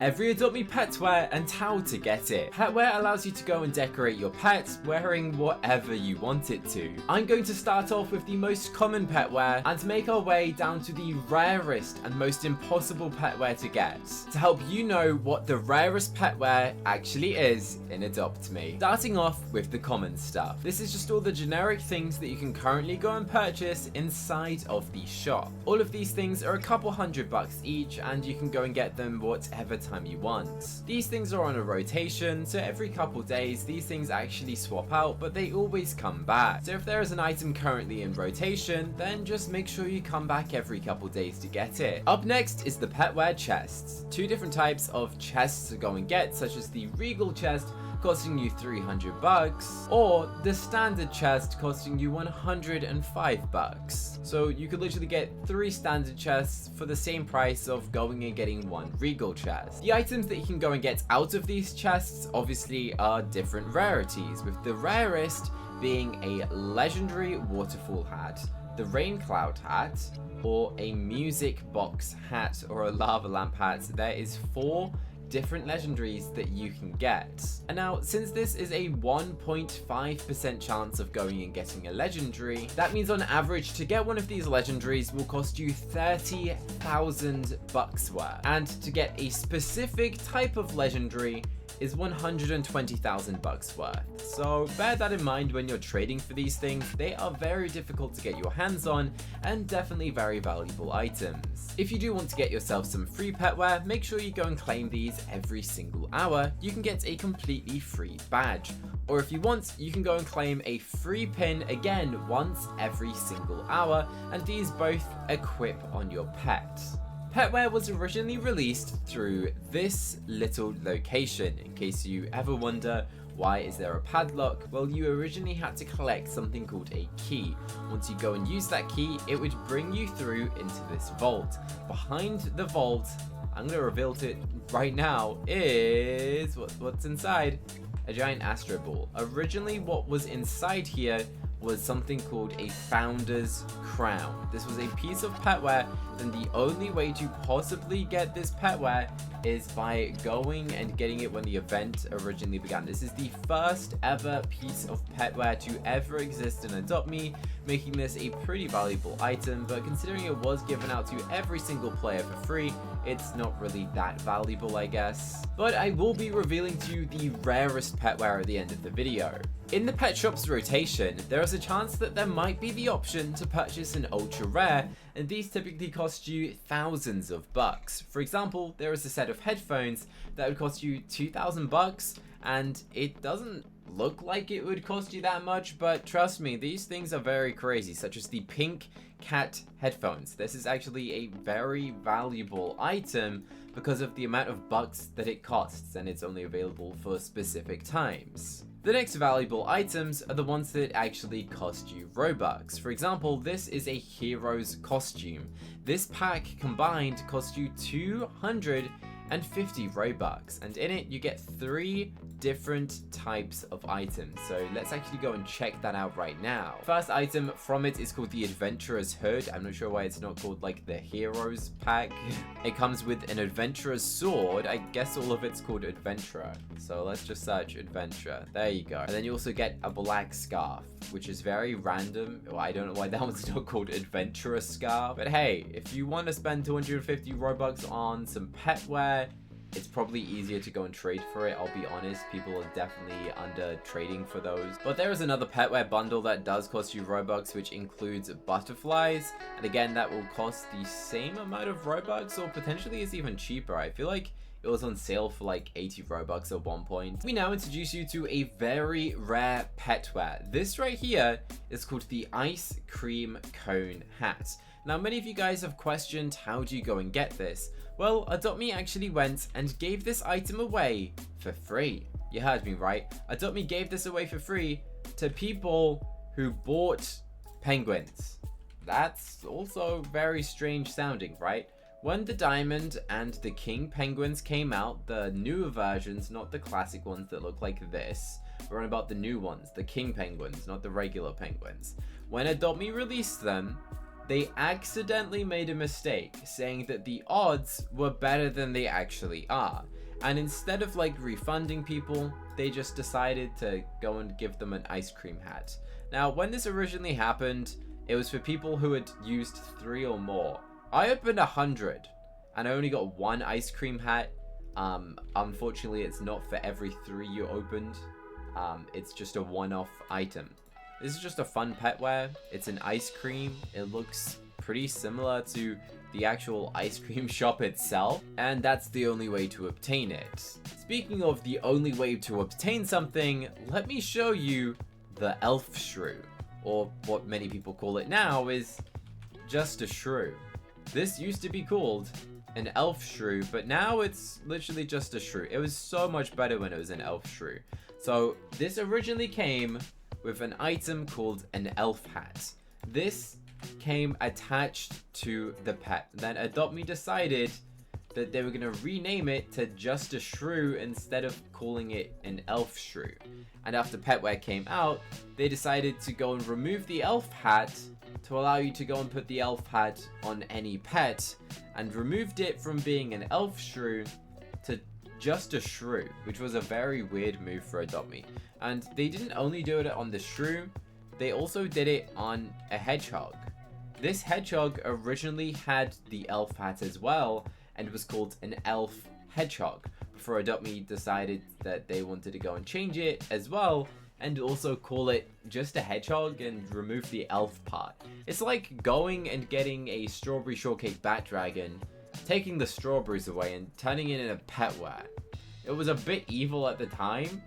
every Adopt Me pet wear and how to get it. Pet wear allows you to go and decorate your pet wearing whatever you want it to. I'm going to start off with the most common pet wear and make our way down to the rarest and most impossible pet wear to get, to help you know what the rarest pet wear actually is in Adopt Me. Starting off with the common stuff. This is just all the generic things that you can currently go and purchase inside of the shop. All of these things are a couple $100 each, and you can go and get them whatever time you want. These things are on a rotation, so every couple days these things actually swap out, but they always come back. So if there is an item currently in rotation, then just make sure you come back every couple days to get it. Up next is the pet wear chests. Two different types of chests to go and get, such as the Regal chest costing you $300, or the standard chest costing you $105. So you could literally get 3 standard chests for the same price of going and getting 1 Regal chest. The items that you can go and get out of these chests obviously are different rarities, with the rarest being a legendary waterfall hat, the rain cloud hat, or a music box hat or a lava lamp hat. There is 4 different legendaries that you can get. And now, since this is a 1.5% chance of going and getting a legendary, that means on average to get one of these legendaries will cost you $30,000 worth. And to get a specific type of legendary is $120,000 worth. So bear that in mind when you're trading for these things. They are very difficult to get your hands on and definitely very valuable items. If you do want to get yourself some free pet wear, make sure you go and claim these every single hour. You can get a completely free badge. Or if you want, you can go and claim a free pin again once every single hour, and these both equip on your pet. Petwear was originally released through this little location. In case you ever wonder, why is there a padlock? Well, you originally had to collect something called a key. Once you go and use that key, it would bring you through into this vault. Behind the vault, I'm going to reveal it right now, is what's inside. A giant astro ball. Originally, what was inside here was something called a founder's crown. This was a piece of petware, and the only way to possibly get this petware is by going and getting it when the event originally began. This is the first ever piece of petware to ever exist in Adopt Me, making this a pretty valuable item, but considering it was given out to every single player for free, it's not really that valuable, I guess. But I will be revealing to you the rarest petware at the end of the video. In the pet shop's rotation, there is a chance that there might be the option to purchase an ultra rare, and these typically cost you thousands of bucks. For example, there is a set of headphones that would cost you $2,000, and it doesn't look like it would cost you that much, but trust me, these things are very crazy, such as the pink cat headphones. This is actually a very valuable item because of the amount of bucks that it costs, and it's only available for specific times. The next valuable items are the ones that actually cost you Robux. For example, this is a hero's costume. This pack combined costs you 250 Robux, and in it you get 3 different types of items. So let's actually go and check that out right now. First item from it is called the Adventurer's Hood. I'm not sure why it's not called like the Heroes pack. It comes with an Adventurer's Sword. I guess all of it's called Adventurer. So let's just search Adventurer. There you go. And then you also get a black scarf, which is very random. Well, I don't know why that one's not called Adventurer Scarf. But hey, if you want to spend 250 Robux on some pet wear, it's probably easier to go and trade for it. I'll be honest, people are definitely under trading for those. But there is another petware bundle that does cost you Robux, which includes butterflies. And again, that will cost the same amount of Robux, or potentially is even cheaper. I feel like it was on sale for like 80 Robux at one point. We now introduce you to a very rare petware. This right here is called the Ice Cream Cone Hat. Now, many of you guys have questioned, how do you go and get this? Well, Adopt Me actually went and gave this item away for free. You heard me right. Adopt Me gave this away for free to people who bought penguins. That's also very strange sounding, right? When the Diamond and the King penguins came out, the newer versions, not the classic ones that look like this, we're on about the new ones, the King penguins, not the regular penguins. When Adopt Me released them, they accidentally made a mistake saying that the odds were better than they actually are. And instead of like refunding people, they just decided to go and give them an ice cream hat. Now, when this originally happened, it was for people who had used 3 or more. I opened 100 and I only got 1 ice cream hat. Unfortunately, it's not for every 3 you opened. It's just a one-off item. This is just a fun petware. It's an ice cream. It looks pretty similar to the actual ice cream shop itself, and that's the only way to obtain it. Speaking of the only way to obtain something, let me show you the elf shrew, or what many people call it now is just a shrew. This used to be called an elf shrew, but now it's literally just a shrew. It was so much better when it was an elf shrew. So this originally came with an item called an elf hat. This came attached to the pet. Then Adopt Me decided that they were going to rename it to just a shrew instead of calling it an elf shrew. And after petware came out, they decided to go and remove the elf hat to allow you to go and put the elf hat on any pet, and removed it from being an elf shrew to just a shrew, which was a very weird move for Adopt Me. And they didn't only do it on the shrew, they also did it on a hedgehog. This hedgehog originally had the elf hat as well, and was called an elf hedgehog, before Adopt Me decided that they wanted to go and change it as well, and also call it just a hedgehog and remove the elf part. It's like going and getting a strawberry shortcake bat dragon, taking the strawberries away and turning it into petware. It was a bit evil at the time.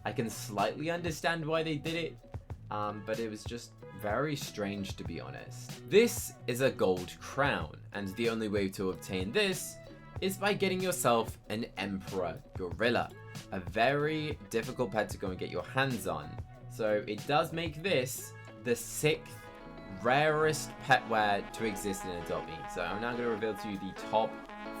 I can slightly understand why they did it, but it was just very strange, to be honest. This is a gold crown, and the only way to obtain this is by getting yourself an emperor gorilla. A very difficult pet to go and get your hands on. So it does make this the 6th rarest petware to exist in Adopt Me. So I'm now going to reveal to you the top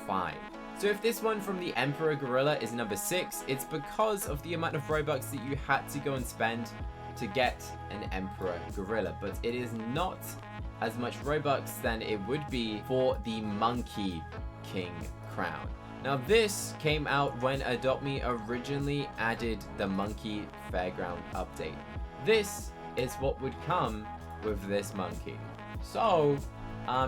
5. So if this one from the Emperor Gorilla is number 6, it's because of the amount of Robux that you had to go and spend to get an Emperor Gorilla. But it is not as much Robux than it would be for the Monkey King crown. Now this came out when Adopt Me originally added the Monkey Fairground update. This is what would come with this monkey. So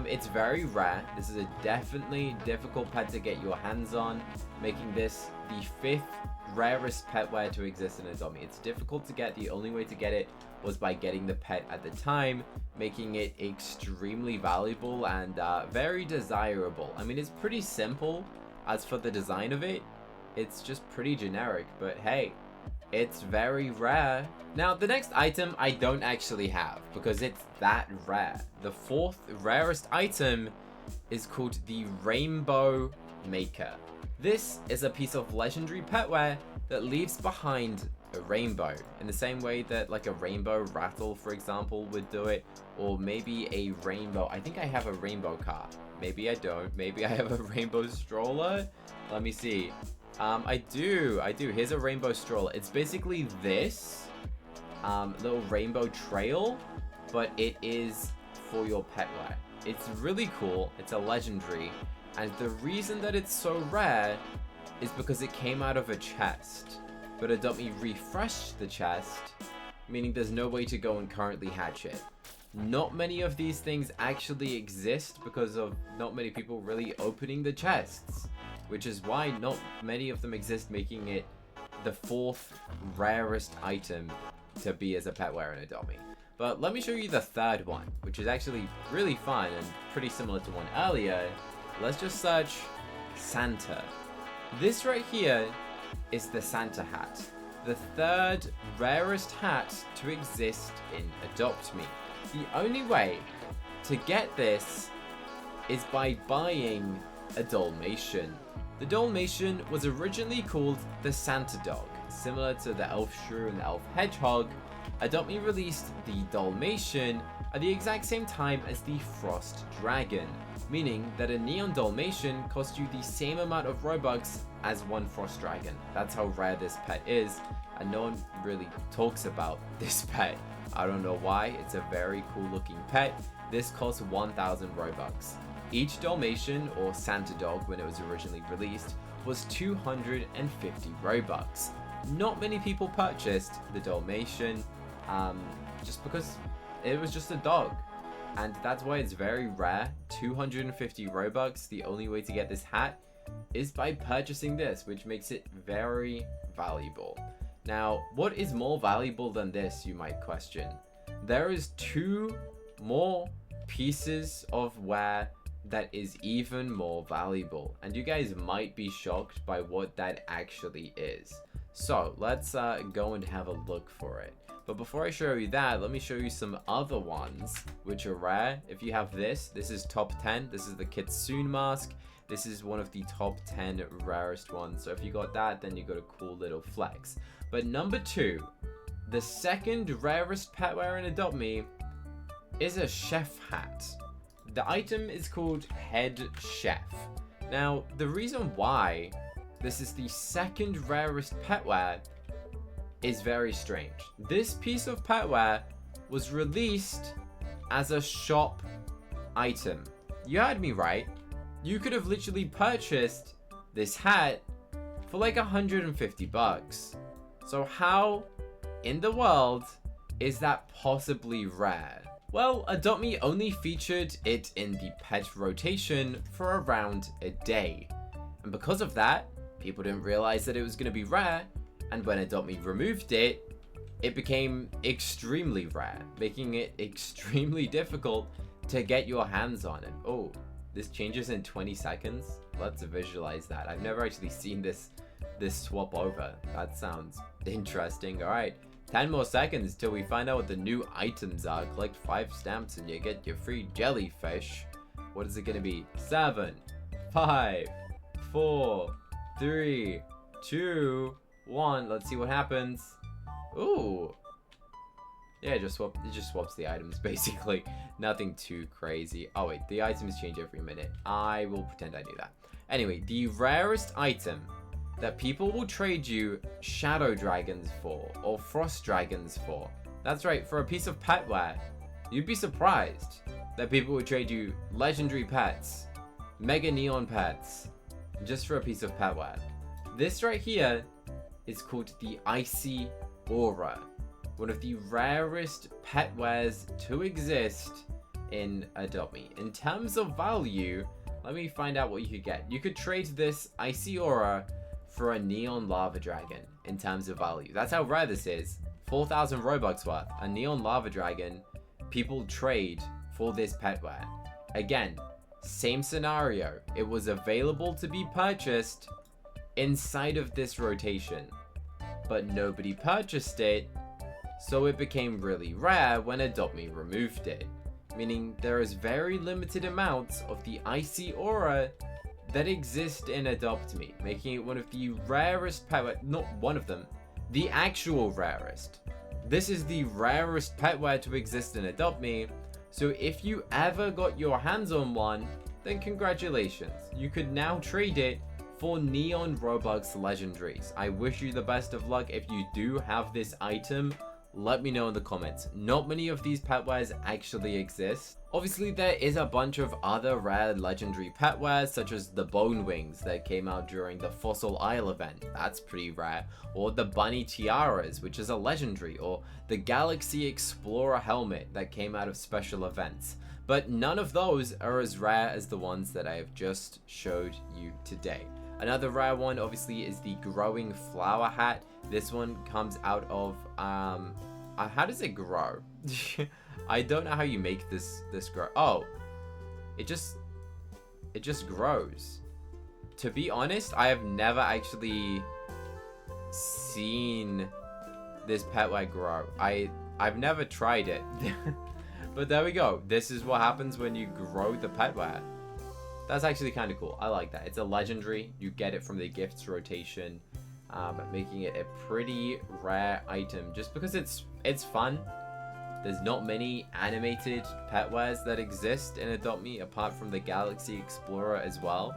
it's very rare. This is a definitely difficult pet to get your hands on, making this the 5th rarest petware to exist in Adopt Me. It's difficult to get. The only way to get it was by getting the pet at the time, making it extremely valuable and very desirable. I mean, it's pretty simple. As for the design of it, it's just pretty generic, but hey, it's very rare. Now, the next item I don't actually have because it's that rare. The 4th rarest item is called the Rainbow Maker. This is a piece of legendary petware that leaves behind a rainbow in the same way that like a rainbow rattle, for example, would do it, or maybe a rainbow. I think I have a rainbow car. Maybe I don't. Maybe I have a rainbow stroller. Let me see. I do. Here's a rainbow stroller. It's basically this little rainbow trail, but it is for your petware. It's really cool. It's a legendary. And the reason that it's so rare is because it came out of a chest. But Adopt Me refreshed the chest, meaning there's no way to go and currently hatch it. Not many of these things actually exist because of not many people really opening the chests, which is why not many of them exist, making it the 4th rarest item to be as a petware in Adopt Me. But let me show you the 3rd one, which is actually really fun and pretty similar to one earlier. Let's just search Santa. This right here is the Santa hat, the 3rd rarest hat to exist in Adopt Me. The only way to get this is by buying a Dalmatian. The Dalmatian was originally called the Santa Dog. Similar to the Elf Shrew and the Elf Hedgehog, Adopt Me released the Dalmatian at the exact same time as the Frost Dragon, meaning that a Neon Dalmatian cost you the same amount of Robux as one Frost Dragon. That's how rare this pet is, and no one really talks about this pet. I don't know why. It's a very cool looking pet, this cost 1,000 Robux. Each Dalmatian, or Santa Dog when it was originally released, was 250 Robux. Not many people purchased the Dalmatian, just because it was just a dog. And that's why it's very rare. 250 Robux, the only way to get this hat is by purchasing this, which makes it very valuable. Now, what is more valuable than this, you might question? There is 2 more pieces of wear that is even more valuable, and you guys might be shocked by what that actually is. So let's go and have a look for it. But before I show you that, let me show you some other ones which are rare. If you have this is top 10. This is the Kitsune mask. This is one of the top 10 rarest ones. So if you got that, then you got a cool little flex. But number 2, the second rarest pet wear in Adopt Me, is a chef hat. The item is called Head Chef. Now, the reason why this is the second rarest pet wear is very strange. This piece of pet wear was released as a shop item. You heard me right. You could have literally purchased this hat for like 150 bucks. So how in the world is that possibly rare? Well, Adopt Me only featured it in the pet rotation for around a day. And because of that, people didn't realize that it was going to be rare, and when Adopt Me removed it, it became extremely rare, making it extremely difficult to get your hands on it. Oh, this changes in 20 seconds? Let's visualize that. I've never actually seen this swap over. That sounds interesting. Alright, 10 more seconds till we find out what the new items are. Collect 5 stamps and you get your free jellyfish. What is it going to be? 7, 5, 4, 3, 2, 1. Let's see what happens. Ooh. Yeah, it just swaps the items, basically. Nothing too crazy. Oh wait, the items change every minute. I will pretend I knew that. Anyway, the rarest item that people will trade you shadow dragons for, or frost dragons for. That's right, for a piece of pet wear. You'd be surprised that people would trade you legendary pets, mega neon pets, just for a piece of pet wear. This right here is called the Icy Aura, one of the rarest pet wares to exist in Adopt Me. In terms of value, let me find out what you could get. You could trade this Icy Aura for a neon lava dragon in terms of value. That's how rare this is. 4,000 Robux worth. A neon lava dragon people trade for this pet wear. Again, same scenario. It was available to be purchased inside of this rotation, but nobody purchased it, so it became really rare when Adopt Me removed it. Meaning there is very limited amounts of the Icy Aura that exist in Adopt Me, making it one of the rarest pet wear, not one of them, the actual rarest. This is the rarest pet wear to exist in Adopt Me, so if you ever got your hands on one, then congratulations. You could now trade it for Neon Robux Legendaries. I wish you the best of luck if you do have this item. Let me know in the comments. Not many of these pet wares actually exist. Obviously, there is a bunch of other rare legendary pet wares, such as the Bone Wings that came out during the Fossil Isle event. That's pretty rare. Or the Bunny Tiaras, which is a legendary. Or the Galaxy Explorer Helmet that came out of special events. But none of those are as rare as the ones that I have just showed you today. Another rare one, obviously, is the Growing Flower Hat. This one comes out of, how does it grow? I don't know how you make this grow. Oh, it just grows. To be honest, I have never actually seen this pet wear grow. I've never tried it. But there we go. This is what happens when you grow the pet wear. That's actually kind of cool. I like that. It's a legendary. You get it from the gifts rotation, making it a pretty rare item just because it's fun. There's not many animated pet wares that exist in Adopt Me apart from the Galaxy Explorer as well,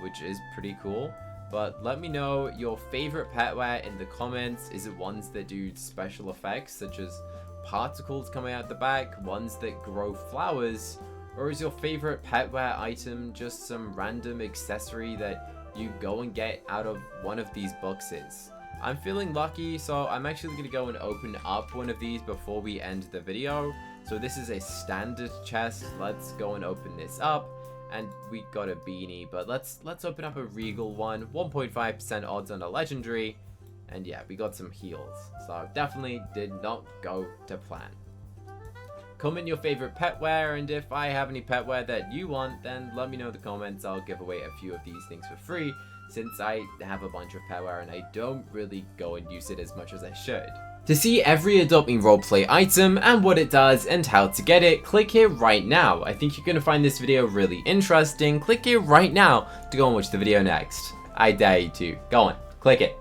which is pretty cool. But let me know your favorite pet wear in the comments. Is it ones that do special effects such as particles coming out the back, ones that grow flowers, or is your favorite petware item just some random accessory that you go and get out of one of these boxes? I'm feeling lucky, so I'm actually going to go and open up one of these before we end the video. So this is a standard chest. Let's go and open this up. And we got a beanie, but let's open up a regal one. 1.5% odds on a legendary. And yeah, we got some heals. So definitely did not go to plan. Comment your favorite petware, and if I have any petware that you want, then let me know in the comments. I'll give away a few of these things for free, since I have a bunch of petware and I don't really go and use it as much as I should. To see every Adopt Me roleplay item and what it does and how to get it, click here right now. I think you're going to find this video really interesting. Click here right now to go and watch the video next. I dare you to. Go on, click it.